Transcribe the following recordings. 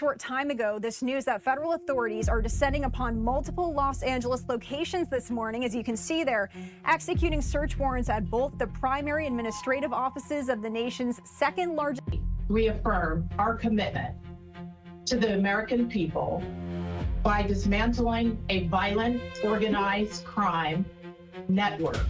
Short time ago, this news that federal authorities are descending upon multiple Los Angeles locations this morning, as you can see there, executing search warrants at both the primary administrative offices of the nation's second largest. We affirm our commitment to the American people by dismantling a violent, organized crime network.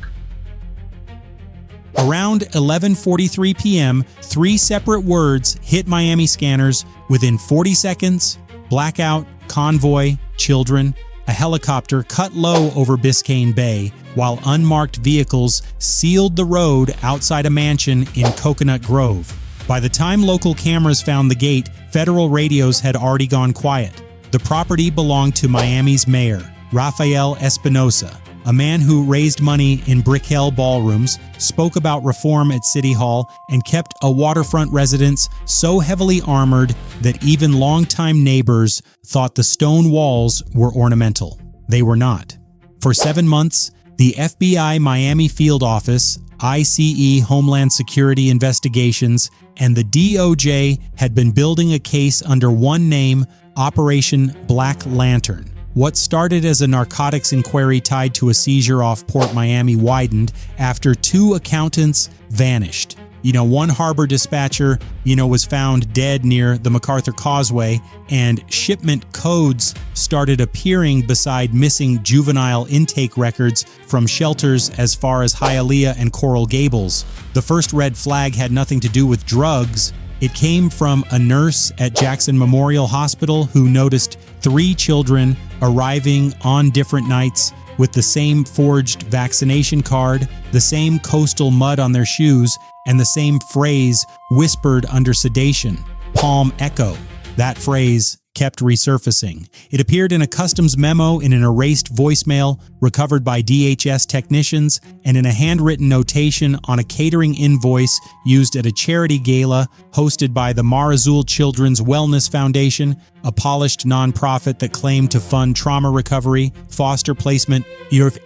Around 11:43 p.m., 3 separate words hit Miami scanners within 40 seconds: blackout, convoy, children. A helicopter cut low over Biscayne Bay, while unmarked vehicles sealed the road outside a mansion in Coconut Grove. By the time local cameras found the gate, federal radios had already gone quiet. The property belonged to Miami's mayor, Rafael Espinosa, a man who raised money in Brickell ballrooms, spoke about reform at City Hall, and kept a waterfront residence so heavily armored that even longtime neighbors thought the stone walls were ornamental. They were not. For 7 months, the FBI Miami Field Office, ICE Homeland Security Investigations, and the DOJ had been building a case under one name, Operation Black Lantern. What started as a narcotics inquiry tied to a seizure off Port Miami widened after 2 accountants vanished. One harbor dispatcher, was found dead near the MacArthur Causeway, and shipment codes started appearing beside missing juvenile intake records from shelters as far as Hialeah and Coral Gables. The first red flag had nothing to do with drugs. It came from a nurse at Jackson Memorial Hospital who noticed 3 children arriving on different nights with the same forged vaccination card, the same coastal mud on their shoes, and the same phrase whispered under sedation, Palm Echo. That phrase kept resurfacing. It appeared in a customs memo, in an erased voicemail recovered by DHS technicians, and in a handwritten notation on a catering invoice used at a charity gala hosted by the Mar Azul Children's Wellness Foundation, a polished nonprofit that claimed to fund trauma recovery, foster placement,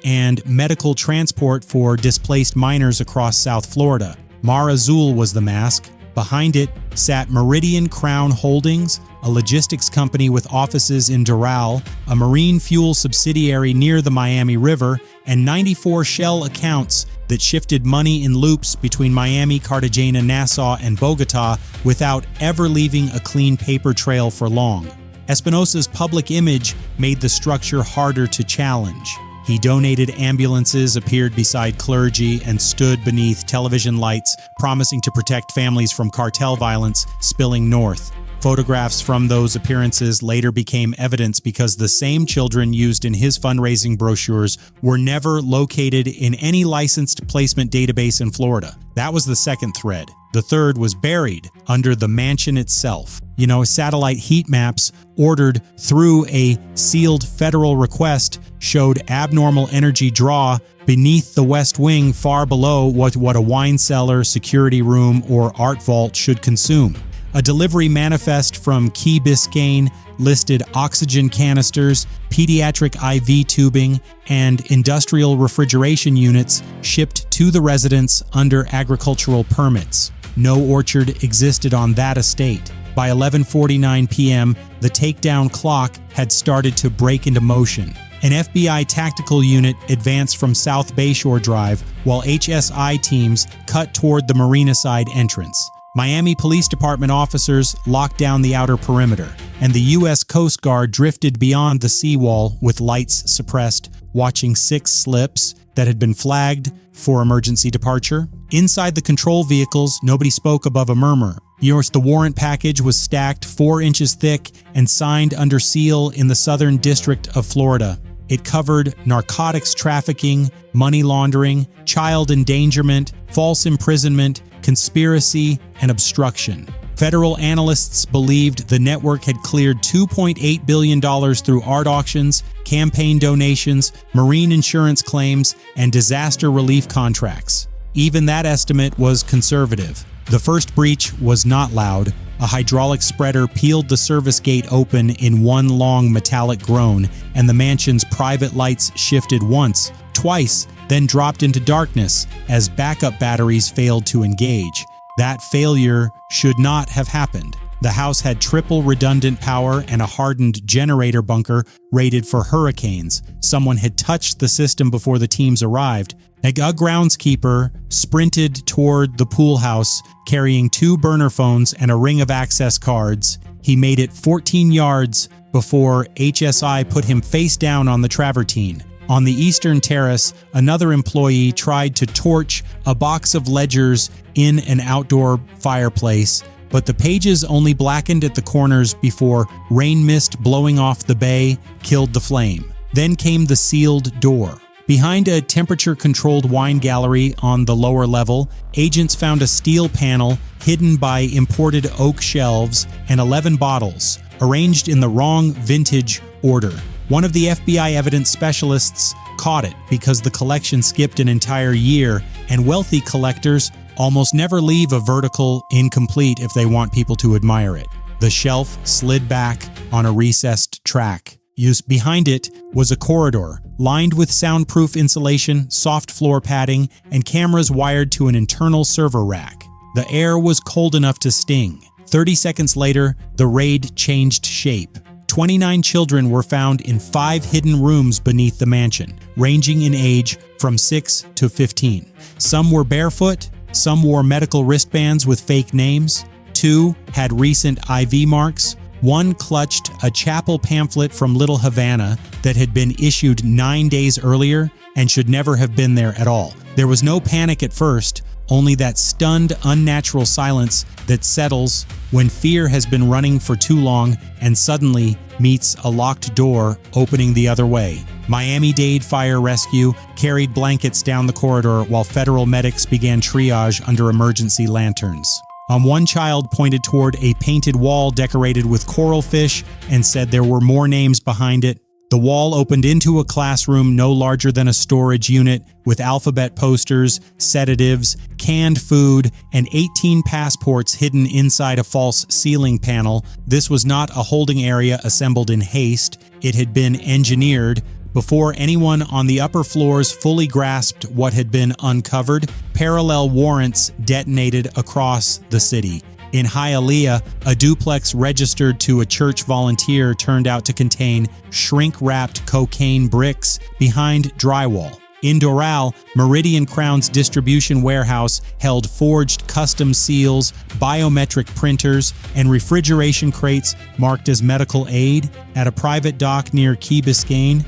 and medical transport for displaced minors across South Florida. Mar Azul was the mask. Behind it sat Meridian Crown Holdings, a logistics company with offices in Doral, a marine fuel subsidiary near the Miami River, and 94 shell accounts that shifted money in loops between Miami, Cartagena, Nassau, and Bogota without ever leaving a clean paper trail for long. Espinosa's public image made the structure harder to challenge. He donated ambulances, appeared beside clergy, and stood beneath television lights, promising to protect families from cartel violence spilling north. Photographs from those appearances later became evidence because the same children used in his fundraising brochures were never located in any licensed placement database in Florida. That was the second thread. The third was buried under the mansion itself. Satellite heat maps ordered through a sealed federal request showed abnormal energy draw beneath the West Wing, far below what a wine cellar, security room, or art vault should consume. A delivery manifest from Key Biscayne listed oxygen canisters, pediatric IV tubing, and industrial refrigeration units shipped to the residence under agricultural permits. No orchard existed on that estate. By 11:49 p.m., the takedown clock had started to break into motion. An FBI tactical unit advanced from South Bayshore Drive, while HSI teams cut toward the Marina side entrance. Miami Police Department officers locked down the outer perimeter, and the U.S. Coast Guard drifted beyond the seawall with lights suppressed, watching 6 slips that had been flagged for emergency departure. Inside the control vehicles, nobody spoke above a murmur. The warrant package was stacked 4 inches thick and signed under seal in the Southern District of Florida. It covered narcotics trafficking, money laundering, child endangerment, false imprisonment, conspiracy, and obstruction. Federal analysts believed the network had cleared $2.8 billion through art auctions, campaign donations, marine insurance claims, and disaster relief contracts. Even that estimate was conservative. The first breach was not loud. A hydraulic spreader peeled the service gate open in one long metallic groan, and the mansion's private lights shifted once, twice, then dropped into darkness as backup batteries failed to engage. That failure should not have happened. The house had triple redundant power and a hardened generator bunker rated for hurricanes. Someone had touched the system before the teams arrived. A groundskeeper sprinted toward the pool house carrying 2 burner phones and a ring of access cards. He made it 14 yards before HSI put him face down on the travertine. On the eastern terrace, another employee tried to torch a box of ledgers in an outdoor fireplace, but the pages only blackened at the corners before rain mist blowing off the bay killed the flame. Then came the sealed door. Behind a temperature-controlled wine gallery on the lower level, agents found a steel panel hidden by imported oak shelves and 11 bottles, arranged in the wrong vintage order. One of the FBI evidence specialists caught it because the collection skipped an entire year, and wealthy collectors almost never leave a vertical incomplete if they want people to admire it. The shelf slid back on a recessed track. Behind it was a corridor lined with soundproof insulation, soft floor padding, and cameras wired to an internal server rack. The air was cold enough to sting. 30 seconds later, the raid changed shape. 29 children were found in 5 hidden rooms beneath the mansion, ranging in age from 6 to 15. Some were barefoot, some wore medical wristbands with fake names, 2 had recent IV marks, 1 clutched a chapel pamphlet from Little Havana that had been issued 9 days earlier and should never have been there at all. There was no panic at first, only that stunned, unnatural silence that settles when fear has been running for too long and suddenly meets a locked door opening the other way. Miami-Dade Fire Rescue carried blankets down the corridor while federal medics began triage under emergency lanterns. One child pointed toward a painted wall decorated with coral fish and said there were more names behind it. The wall opened into a classroom no larger than a storage unit with alphabet posters, sedatives, canned food, and 18 passports hidden inside a false ceiling panel. This was not a holding area assembled in haste. It had been engineered. Before anyone on the upper floors fully grasped what had been uncovered, parallel warrants detonated across the city. In Hialeah, a duplex registered to a church volunteer turned out to contain shrink-wrapped cocaine bricks behind drywall. In Doral, Meridian Crown's distribution warehouse held forged custom seals, biometric printers, and refrigeration crates marked as medical aid. At a private dock near Key Biscayne,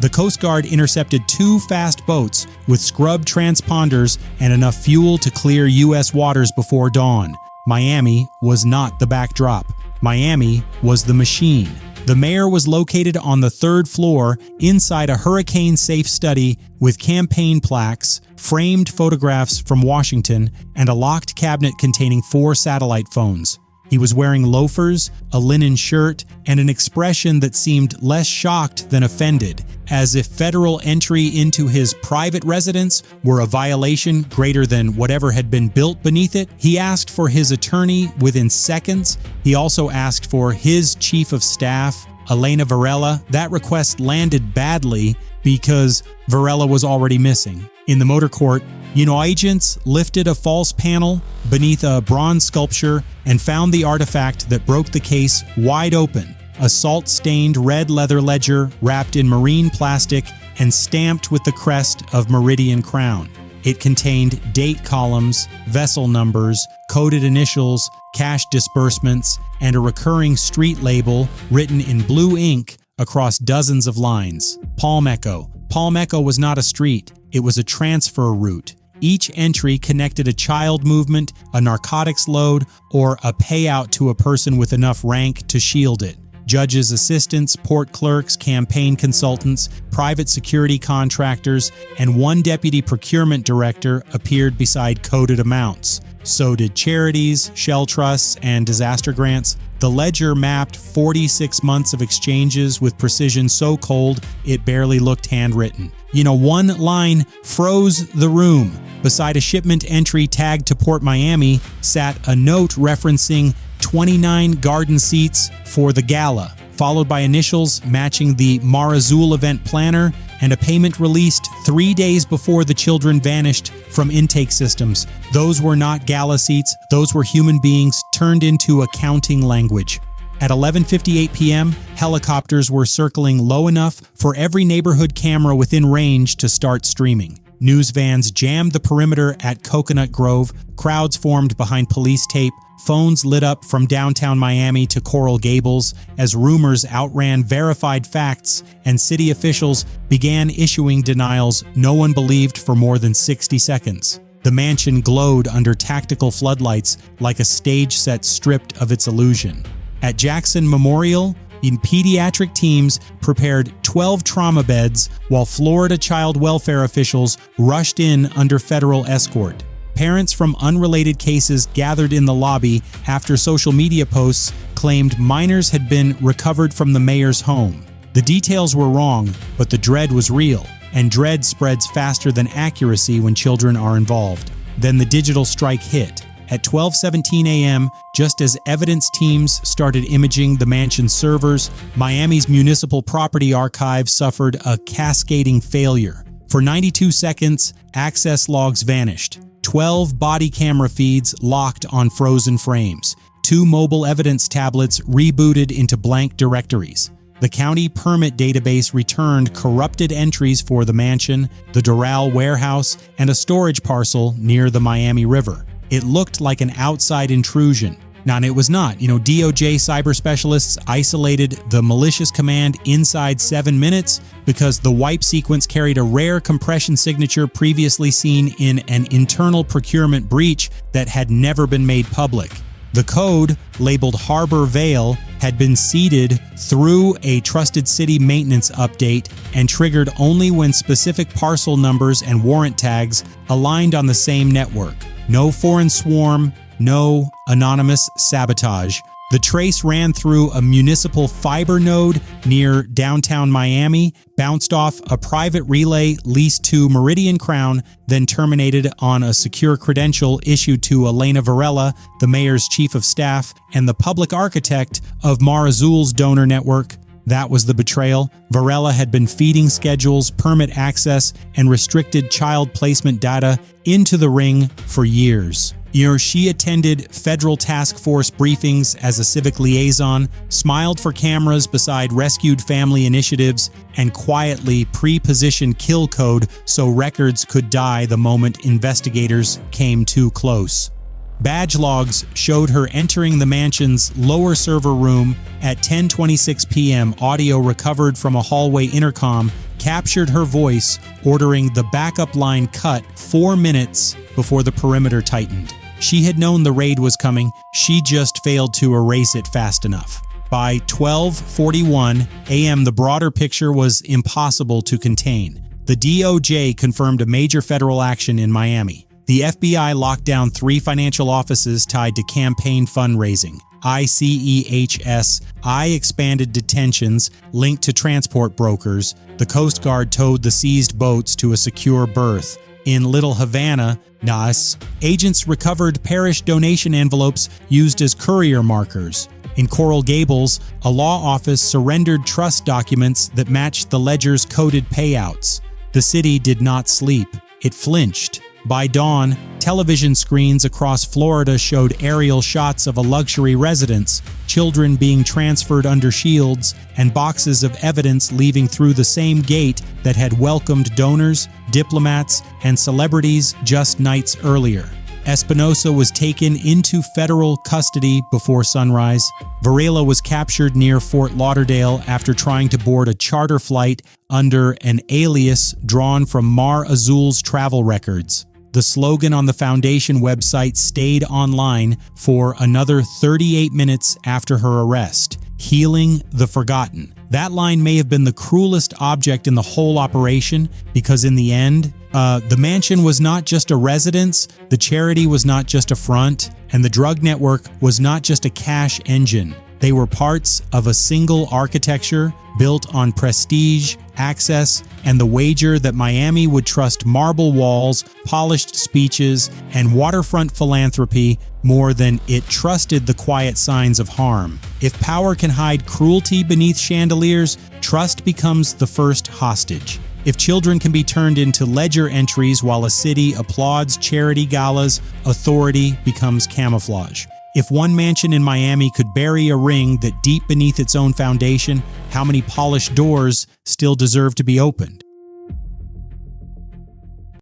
the Coast Guard intercepted 2 fast boats with scrub transponders and enough fuel to clear U.S. waters before dawn. Miami was not the backdrop. Miami was the machine. The mayor was located on the 3rd floor inside a hurricane-safe study with campaign plaques, framed photographs from Washington, and a locked cabinet containing 4 satellite phones. He was wearing loafers, a linen shirt, and an expression that seemed less shocked than offended, as if federal entry into his private residence were a violation greater than whatever had been built beneath it. He asked for his attorney within seconds. He also asked for his chief of staff, Elena Varela. That request landed badly because Varela was already missing. In the motor court, agents lifted a false panel beneath a bronze sculpture and found the artifact that broke the case wide open. A salt-stained red leather ledger wrapped in marine plastic and stamped with the crest of Meridian Crown. It contained date columns, vessel numbers, coded initials, cash disbursements, and a recurring street label written in blue ink across dozens of lines. Palm Echo. Palm Echo was not a street, it was a transfer route. Each entry connected a child movement, a narcotics load, or a payout to a person with enough rank to shield it. Judges' assistants, port clerks, campaign consultants, private security contractors, and 1 deputy procurement director appeared beside coded amounts. So did charities, shell trusts, and disaster grants. The ledger mapped 46 months of exchanges with precision so cold it barely looked handwritten. 1 line froze the room. Beside a shipment entry tagged to Port Miami sat a note referencing 29 garden seats for the gala, followed by initials matching the Mar Azul event planner and a payment released 3 days before the children vanished from intake systems. Those were not gala seats, those were human beings turned into accounting language. At 11:58 p.m., helicopters were circling low enough for every neighborhood camera within range to start streaming. News vans jammed the perimeter at Coconut Grove, crowds formed behind police tape, phones lit up from downtown Miami to Coral Gables as rumors outran verified facts and city officials began issuing denials no one believed for more than 60 seconds. The mansion glowed under tactical floodlights like a stage set stripped of its illusion. At Jackson Memorial, pediatric teams prepared 12 trauma beds while Florida child welfare officials rushed in under federal escort. Parents from unrelated cases gathered in the lobby after social media posts claimed minors had been recovered from the mayor's home. The details were wrong, but the dread was real, and dread spreads faster than accuracy when children are involved. Then the digital strike hit. At 12:17 a.m., just as evidence teams started imaging the mansion's servers, Miami's municipal property archive suffered a cascading failure. For 92 seconds, access logs vanished. 12 body camera feeds locked on frozen frames. 2 mobile evidence tablets rebooted into blank directories. The county permit database returned corrupted entries for the mansion, the Doral warehouse, and a storage parcel near the Miami River. It looked like an outside intrusion. Now, and it was not. DOJ cyber specialists isolated the malicious command inside 7 minutes because the wipe sequence carried a rare compression signature previously seen in an internal procurement breach that had never been made public. The code, labeled Harbor Vale, had been seeded through a Trusted City maintenance update and triggered only when specific parcel numbers and warrant tags aligned on the same network. No foreign swarm, no anonymous sabotage. The trace ran through a municipal fiber node near downtown Miami, bounced off a private relay leased to Meridian Crown, then terminated on a secure credential issued to Elena Varela, the mayor's chief of staff and the public architect of Mar Azul's donor network. That was the betrayal. Varela had been feeding schedules, permit access, and restricted child placement data into the ring for years. She attended federal task force briefings as a civic liaison, smiled for cameras beside rescued family initiatives, and quietly pre-positioned kill code so records could die the moment investigators came too close. Badge logs showed her entering the mansion's lower server room at 10:26 p.m. Audio recovered from a hallway intercom captured her voice ordering the backup line cut 4 minutes before the perimeter tightened. She had known the raid was coming, she just failed to erase it fast enough. By 12:41 a.m., the broader picture was impossible to contain. The DOJ confirmed a major federal action in Miami. The FBI locked down 3 financial offices tied to campaign fundraising. ICEHS. expanded detentions linked to transport brokers. The Coast Guard towed the seized boats to a secure berth. In Little Havana, NAS, agents recovered parish donation envelopes used as courier markers. In Coral Gables, a law office surrendered trust documents that matched the ledger's coded payouts. The city did not sleep. It flinched. By dawn, television screens across Florida showed aerial shots of a luxury residence, children being transferred under shields, and boxes of evidence leaving through the same gate that had welcomed donors, diplomats, and celebrities just nights earlier. Espinosa was taken into federal custody before sunrise. Varela was captured near Fort Lauderdale after trying to board a charter flight under an alias drawn from Mar Azul's travel records. The slogan on the foundation website stayed online for another 38 minutes after her arrest, healing the forgotten. That line may have been the cruelest object in the whole operation because in the end, the mansion was not just a residence, the charity was not just a front, and the drug network was not just a cash engine. They were parts of a single architecture built on prestige, access, and the wager that Miami would trust marble walls, polished speeches, and waterfront philanthropy more than it trusted the quiet signs of harm. If power can hide cruelty beneath chandeliers, trust becomes the first hostage. If children can be turned into ledger entries while a city applauds charity galas, authority becomes camouflage. If one mansion in Miami could bury a ring that deep beneath its own foundation, how many polished doors still deserve to be opened?